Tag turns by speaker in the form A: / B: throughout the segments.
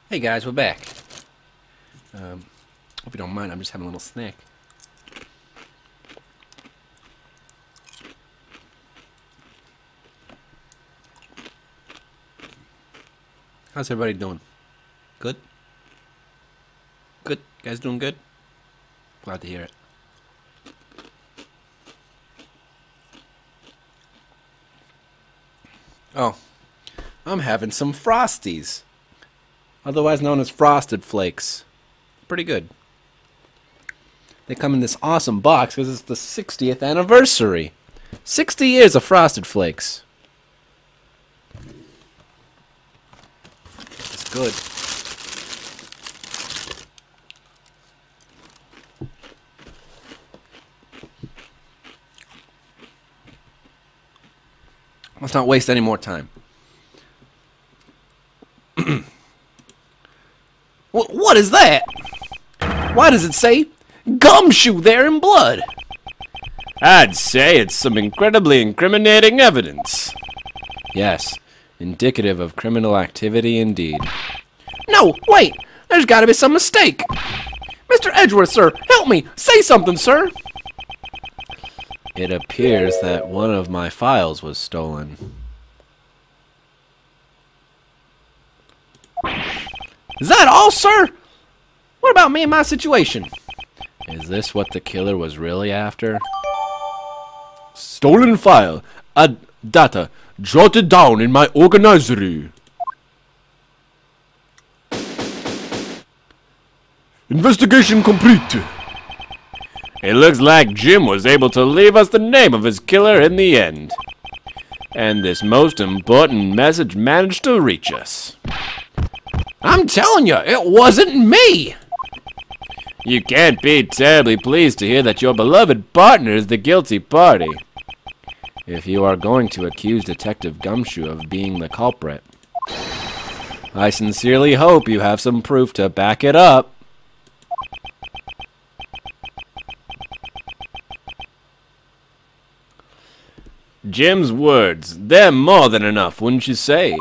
A: Hey guys, we're back. Hope you don't mind, I'm just having a little snack. How's everybody doing? Good? Good? You guys doing good? Glad to hear it. Oh, I'm having some Frosties. Otherwise known as Frosted Flakes. Pretty good. They come in this awesome box because it's the 60th anniversary. 60 years of Frosted Flakes. It's good. Let's not waste any more time. What is that? Why does it say gumshoe there in blood?
B: I'd say it's some incredibly incriminating evidence.
A: Yes, indicative of criminal activity indeed. No, wait! There's gotta be some mistake! Mr. Edgeworth, sir, help me! Say something, sir! It appears that one of my files was stolen. Is that all, sir? What about me and my situation? Is this what the killer was really after?
B: Stolen file. Data. Jotted down in my organizery. Investigation complete. It looks like Jim was able to leave us the name of his killer in the end. And this most important message managed to reach us.
A: I'm telling you, it wasn't me!
B: You can't be terribly pleased to hear that your beloved partner is the guilty party.
A: If you are going to accuse Detective Gumshoe of being the culprit, I sincerely hope you have some proof to back it up.
B: Jim's words, they're more than enough, wouldn't you say?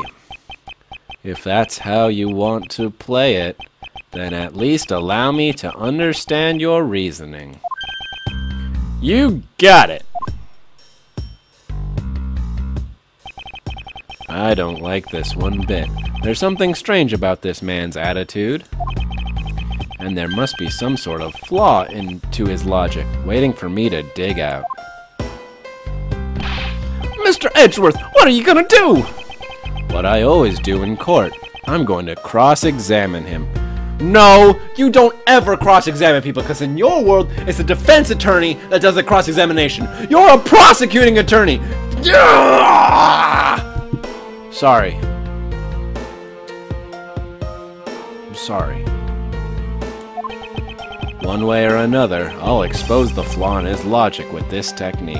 A: If that's how you want to play it, then at least allow me to understand your reasoning.
B: You got it.
A: I don't like this one bit. There's something strange about this man's attitude. And there must be some sort of flaw into his logic, waiting for me to dig out. Mr. Edgeworth, what are you gonna do? What I always do in court. I'm going to cross-examine him. No, you don't ever cross-examine people, because in your world, it's the defense attorney that does the cross-examination. You're a prosecuting attorney! Sorry. I'm sorry. One way or another, I'll expose the flaw in his logic with this technique.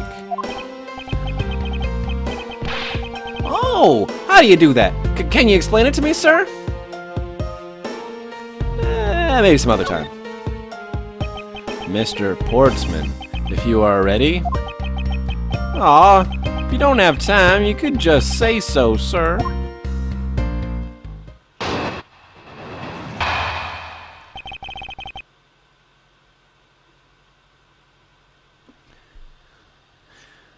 A: Oh, how do you do that? Can you explain it to me, sir? Maybe some other time. Mr. Portsman, if you are ready. Aw, if you don't have time, you could just say so, sir.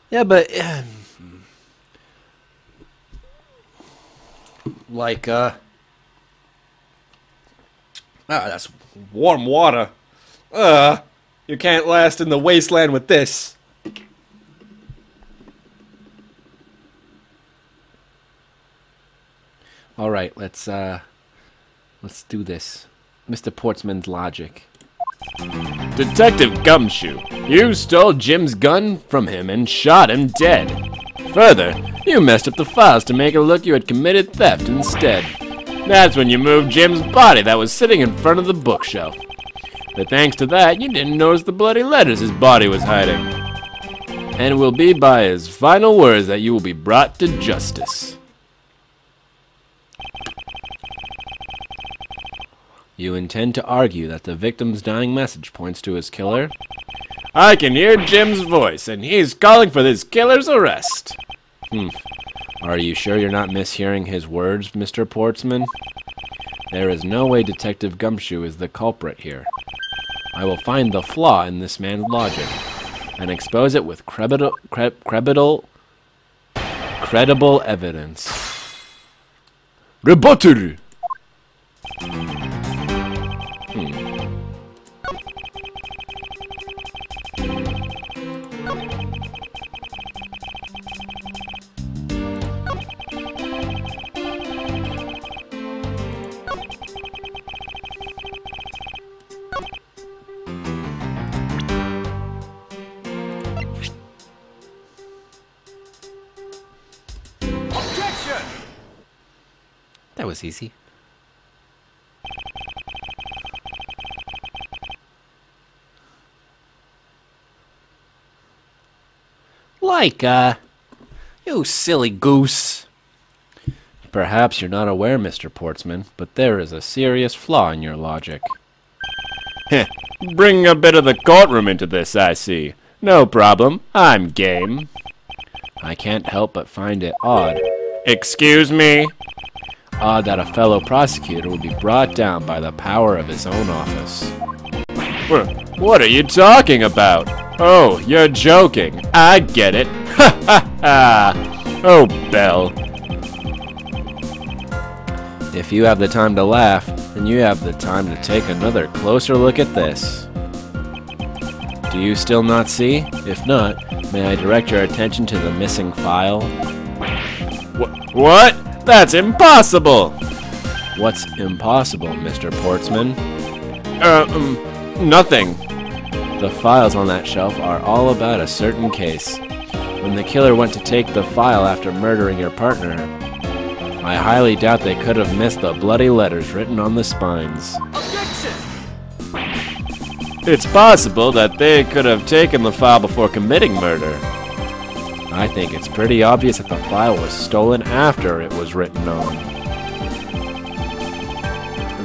A: Yeah, but... that's warm water. You can't last in the wasteland with this. All right, let's do this. Mr. Portsman's logic.
B: Detective Gumshoe, you stole Jim's gun from him and shot him dead. Further, you messed up the files to make it look you had committed theft instead. That's when you moved Jim's body that was sitting in front of the bookshelf. But thanks to that, you didn't notice the bloody letters his body was hiding. And it will be by his final words that you will be brought to justice.
A: You intend to argue that the victim's dying message points to his killer?
B: I can hear Jim's voice, and he's calling for this killer's arrest.
A: Are you sure you're not mishearing his words, Mr. Portsman? There is no way Detective Gumshoe is the culprit here. I will find the flaw in this man's logic and expose it with credible evidence.
B: Rebuttal!
A: That was easy. You silly goose. Perhaps you're not aware, Mr. Portsman, but there is a serious flaw in your logic.
B: Heh, bring a bit of the courtroom into this, I see. No problem, I'm game.
A: I can't help but find it odd.
B: Excuse me?
A: Odd that a fellow prosecutor would be brought down by the power of his own office.
B: What are you talking about? Oh, you're joking. I get it. Ha ha ha! Oh, Belle.
A: If you have the time to laugh, then you have the time to take another closer look at this. Do you still not see? If not, may I direct your attention to the missing file?
B: What? That's impossible!
A: What's impossible, Mr. Portsman?
B: Nothing.
A: The files on that shelf are all about a certain case. When the killer went to take the file after murdering your partner, I highly doubt they could have missed the bloody letters written on the spines.
C: Objection!
B: It's possible that they could have taken the file before committing murder.
A: I think it's pretty obvious that the file was stolen after it was written on.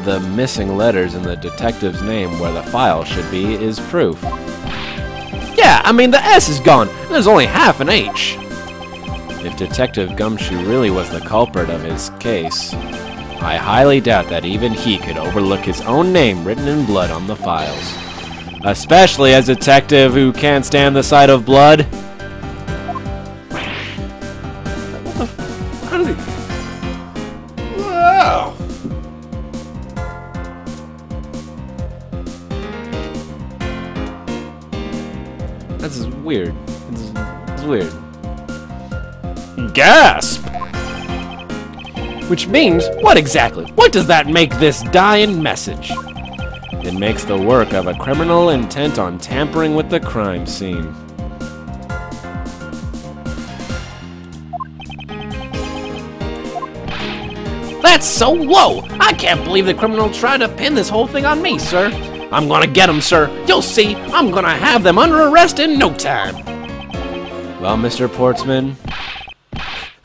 A: The missing letters in the detective's name where the file should be is proof. Yeah, I mean the S is gone. There's only half an H. If Detective Gumshoe really was the culprit of his case, I highly doubt that even he could overlook his own name written in blood on the files. Especially as a detective who can't stand the sight of blood. How does he... Wow! That's weird. It's weird.
B: Gasp!
A: Which means, what exactly? What does that make this dying message? It makes the work of a criminal intent on tampering with the crime scene. That's so low! I can't believe the criminal tried to pin this whole thing on me, sir. I'm gonna get him, sir. You'll see. I'm gonna have them under arrest in no time. Well, Mr. Portsman...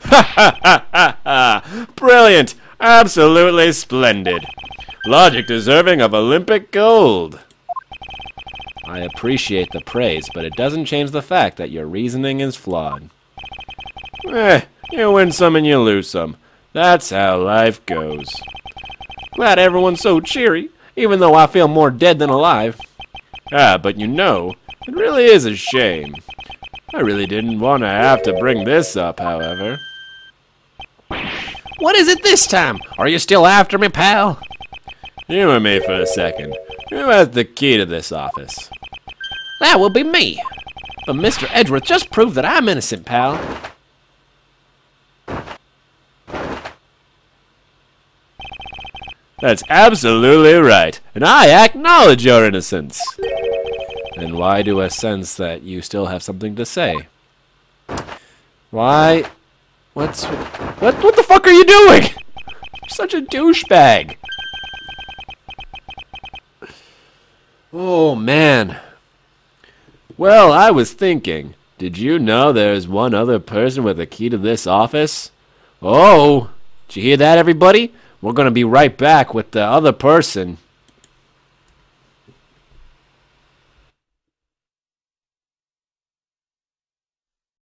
B: Ha ha ha ha ha! Brilliant! Absolutely splendid! Logic deserving of Olympic gold!
A: I appreciate the praise, but it doesn't change the fact that your reasoning is flawed.
B: You win some and you lose some. That's how life goes.
A: Glad everyone's so cheery, even though I feel more dead than alive.
B: But you know, it really is a shame. I really didn't want to have to bring this up, however.
A: What is it this time? Are you still after me, pal?
B: Humor me for a second. Who has the key to this office?
A: That will be me. But Mr. Edgeworth just proved that I'm innocent, pal.
B: That's absolutely right, and I acknowledge your innocence.
A: Then why do I sense that you still have something to say? Why? What the fuck are you doing? You're such a douchebag. Oh, man.
B: Well, I was thinking, did you know there's one other person with a key to this office?
A: Oh, did you hear that, everybody? We're going to be right back with the other person.